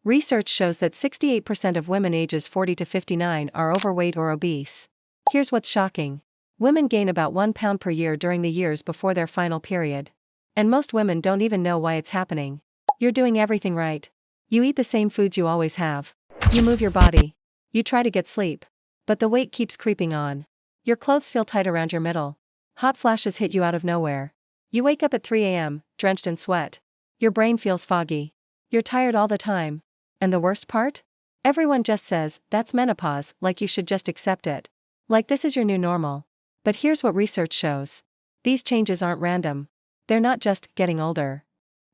Research shows that 68% of women ages 40 to 59 are overweight or obese. Here's what's shocking. Women gain about 1 pound per year during the years before their final period. And most women don't even know why it's happening. You're doing everything right. You eat the same foods you always have. You move your body. You try to get sleep. But the weight keeps creeping on. Your clothes feel tight around your middle. Hot flashes hit you out of nowhere. You wake up at 3 a.m., drenched in sweat. Your brain feels foggy. You're tired all the time. And the worst part? Everyone just says, that's menopause, like you should just accept it. Like this is your new normal. But here's what research shows. These changes aren't random. They're not just getting older.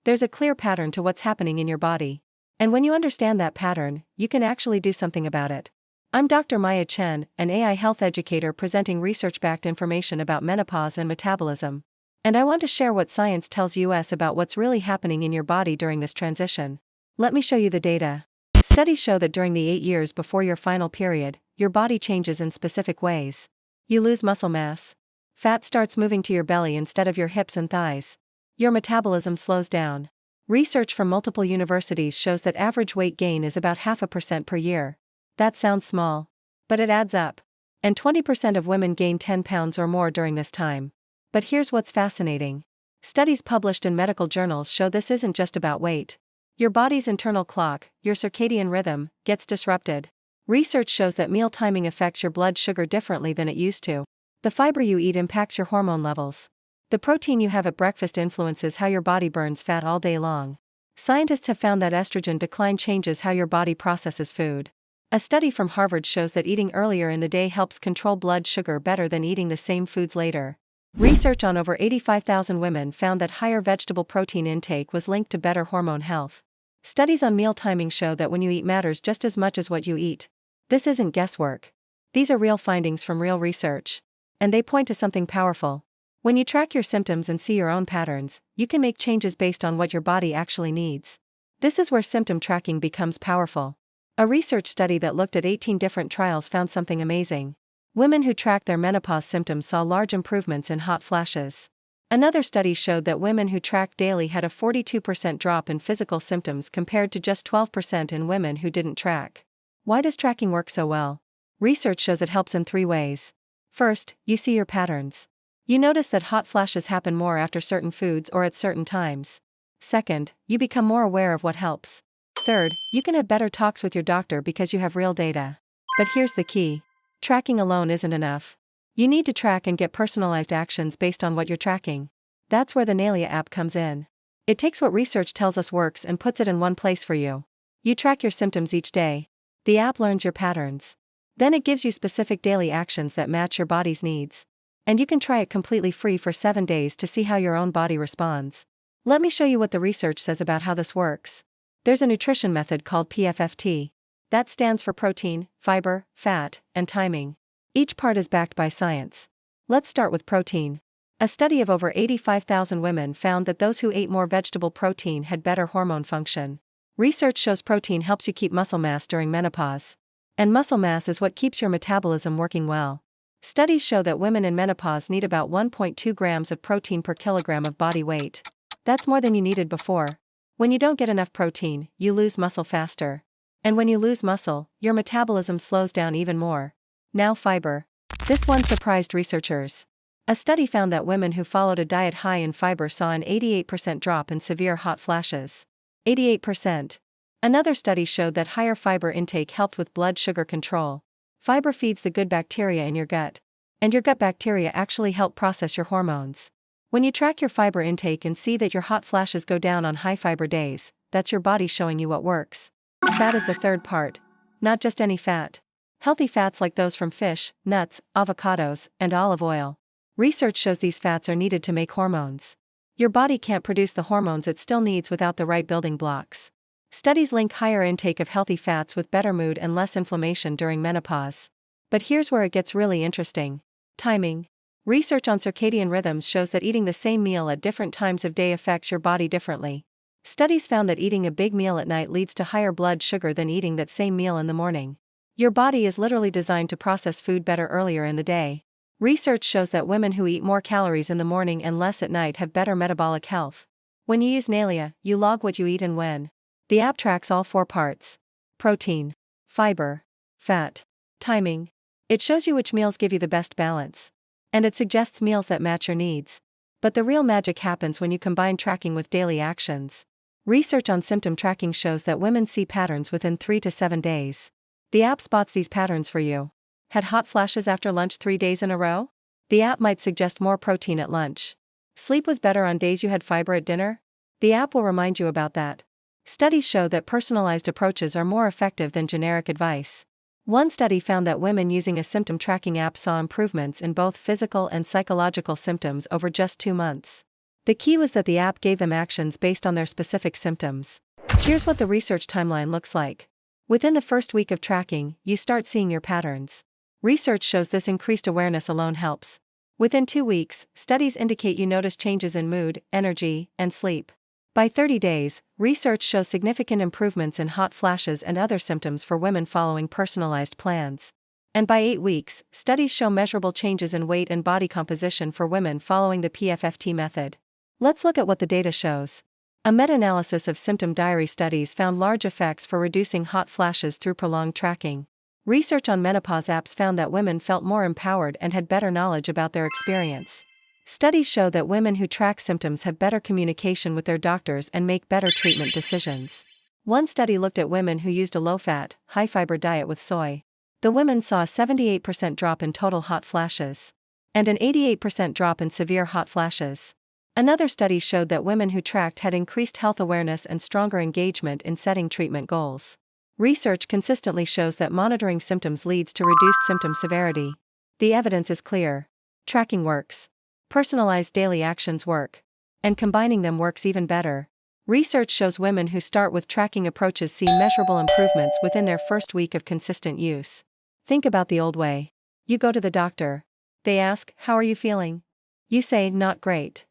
There's a clear pattern to what's happening in your body. And when you understand that pattern, you can actually do something about it. I'm Dr. Maya Chen, an AI health educator presenting research-backed information about menopause and metabolism. And I want to share what science tells us about what's really happening in your body during this transition. Let me show you the data. Studies show that during the 8 years before your final period, your body changes in specific ways. You lose muscle mass. Fat starts moving to your belly instead of your hips and thighs. Your metabolism slows down. Research from multiple universities shows that average weight gain is about 0.5% per year. That sounds small. But it adds up. And 20% of women gain 10 pounds or more during this time. But here's what's fascinating. Studies published in medical journals show this isn't just about weight. Your body's internal clock, your circadian rhythm, gets disrupted. Research shows that meal timing affects your blood sugar differently than it used to. The fiber you eat impacts your hormone levels. The protein you have at breakfast influences how your body burns fat all day long. Scientists have found that estrogen decline changes how your body processes food. A study from Harvard shows that eating earlier in the day helps control blood sugar better than eating the same foods later. Research on over 85,000 women found that higher vegetable protein intake was linked to better hormone health. Studies on meal timing show that when you eat matters just as much as what you eat. This isn't guesswork. These are real findings from real research. And they point to something powerful. When you track your symptoms and see your own patterns, you can make changes based on what your body actually needs. This is where symptom tracking becomes powerful. A research study that looked at 18 different trials found something amazing. Women who tracked their menopause symptoms saw large improvements in hot flashes. Another study showed that women who tracked daily had a 42% drop in physical symptoms compared to just 12% in women who didn't track. Why does tracking work so well? Research shows it helps in 3 ways. First, you see your patterns. You notice that hot flashes happen more after certain foods or at certain times. Second, you become more aware of what helps. Third, you can have better talks with your doctor because you have real data. But here's the key. Tracking alone isn't enough. You need to track and get personalized actions based on what you're tracking. That's where the Nalia app comes in. It takes what research tells us works and puts it in one place for you. You track your symptoms each day. The app learns your patterns. Then it gives you specific daily actions that match your body's needs. And you can try it completely free for 7 days to see how your own body responds. Let me show you what the research says about how this works. There's a nutrition method called PFFT. That stands for protein, fiber, fat, and timing. Each part is backed by science. Let's start with protein. A study of over 85,000 women found that those who ate more vegetable protein had better hormone function. Research shows protein helps you keep muscle mass during menopause. And muscle mass is what keeps your metabolism working well. Studies show that women in menopause need about 1.2 grams of protein per kilogram of body weight. That's more than you needed before. When you don't get enough protein, you lose muscle faster. And when you lose muscle, your metabolism slows down even more. Now fiber. This one surprised researchers. A study found that women who followed a diet high in fiber saw an 88% drop in severe hot flashes. 88%. Another study showed that higher fiber intake helped with blood sugar control. Fiber feeds the good bacteria in your gut. And your gut bacteria actually help process your hormones. When you track your fiber intake and see that your hot flashes go down on high fiber days, that's your body showing you what works. Fat is the third part. Not just any fat. Healthy fats like those from fish, nuts, avocados, and olive oil. Research shows these fats are needed to make hormones. Your body can't produce the hormones it still needs without the right building blocks. Studies link higher intake of healthy fats with better mood and less inflammation during menopause. But here's where it gets really interesting. Timing. Research on circadian rhythms shows that eating the same meal at different times of day affects your body differently. Studies found that eating a big meal at night leads to higher blood sugar than eating that same meal in the morning. Your body is literally designed to process food better earlier in the day. Research shows that women who eat more calories in the morning and less at night have better metabolic health. When you use Nalia, you log what you eat and when. The app tracks all 4 parts: protein, fiber, fat, timing. It shows you which meals give you the best balance. And it suggests meals that match your needs. But the real magic happens when you combine tracking with daily actions. Research on symptom tracking shows that women see patterns within 3 to 7 days. The app spots these patterns for you. Had hot flashes after lunch 3 days in a row? The app might suggest more protein at lunch. Sleep was better on days you had fiber at dinner? The app will remind you about that. Studies show that personalized approaches are more effective than generic advice. One study found that women using a symptom tracking app saw improvements in both physical and psychological symptoms over just 2 months. The key was that the app gave them actions based on their specific symptoms. Here's what the research timeline looks like. Within the first week of tracking, you start seeing your patterns. Research shows this increased awareness alone helps. Within 2 weeks, studies indicate you notice changes in mood, energy, and sleep. By 30 days, research shows significant improvements in hot flashes and other symptoms for women following personalized plans. And by 8 weeks, studies show measurable changes in weight and body composition for women following the PFFT method. Let's look at what the data shows. A meta-analysis of symptom diary studies found large effects for reducing hot flashes through prolonged tracking. Research on menopause apps found that women felt more empowered and had better knowledge about their experience. Studies show that women who track symptoms have better communication with their doctors and make better treatment decisions. One study looked at women who used a low-fat, high-fiber diet with soy. The women saw a 78% drop in total hot flashes and an 88% drop in severe hot flashes. Another study showed that women who tracked had increased health awareness and stronger engagement in setting treatment goals. Research consistently shows that monitoring symptoms leads to reduced symptom severity. The evidence is clear. Tracking works. Personalized daily actions work. And combining them works even better. Research shows women who start with tracking approaches see measurable improvements within their first week of consistent use. Think about the old way. You go to the doctor. They ask, "How are you feeling?" You say, "Not great."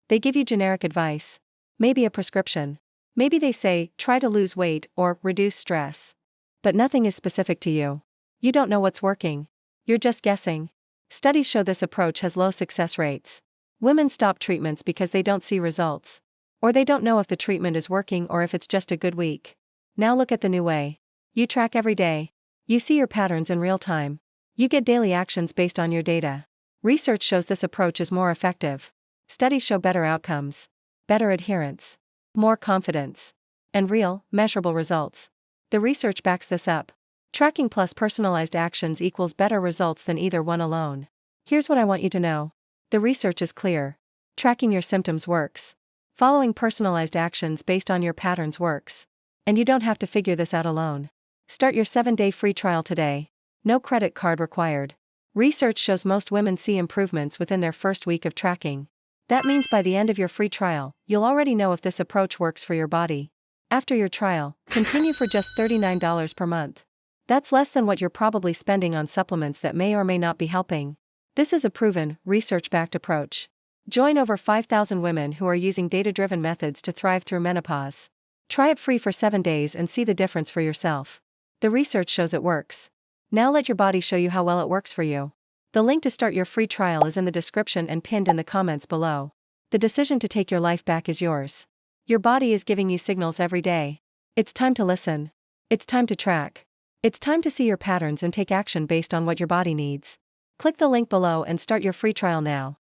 They give you generic advice. Maybe a prescription. Maybe they say, "Try to lose weight," or "Reduce stress." But nothing is specific to you. You don't know what's working. You're just guessing. Studies show this approach has low success rates. Women stop treatments because they don't see results. Or they don't know if the treatment is working or if it's just a good week. Now look at the new way. You track every day. You see your patterns in real time. You get daily actions based on your data. Research shows this approach is more effective. Studies show better outcomes, better adherence, more confidence, and real, measurable results. The research backs this up. Tracking plus personalized actions equals better results than either one alone. Here's what I want you to know. The research is clear. Tracking your symptoms works. Following personalized actions based on your patterns works. And you don't have to figure this out alone. Start your 7-day free trial today. No credit card required. Research shows most women see improvements within their first week of tracking. That means by the end of your free trial, you'll already know if this approach works for your body. After your trial, continue for just $39 per month. That's less than what you're probably spending on supplements that may or may not be helping. This is a proven, research-backed approach. Join over 5,000 women who are using data-driven methods to thrive through menopause. Try it free for 7 days and see the difference for yourself. The research shows it works. Now let your body show you how well it works for you. The link to start your free trial is in the description and pinned in the comments below. The decision to take your life back is yours. Your body is giving you signals every day. It's time to listen. It's time to track. It's time to see your patterns and take action based on what your body needs. Click the link below and start your free trial now.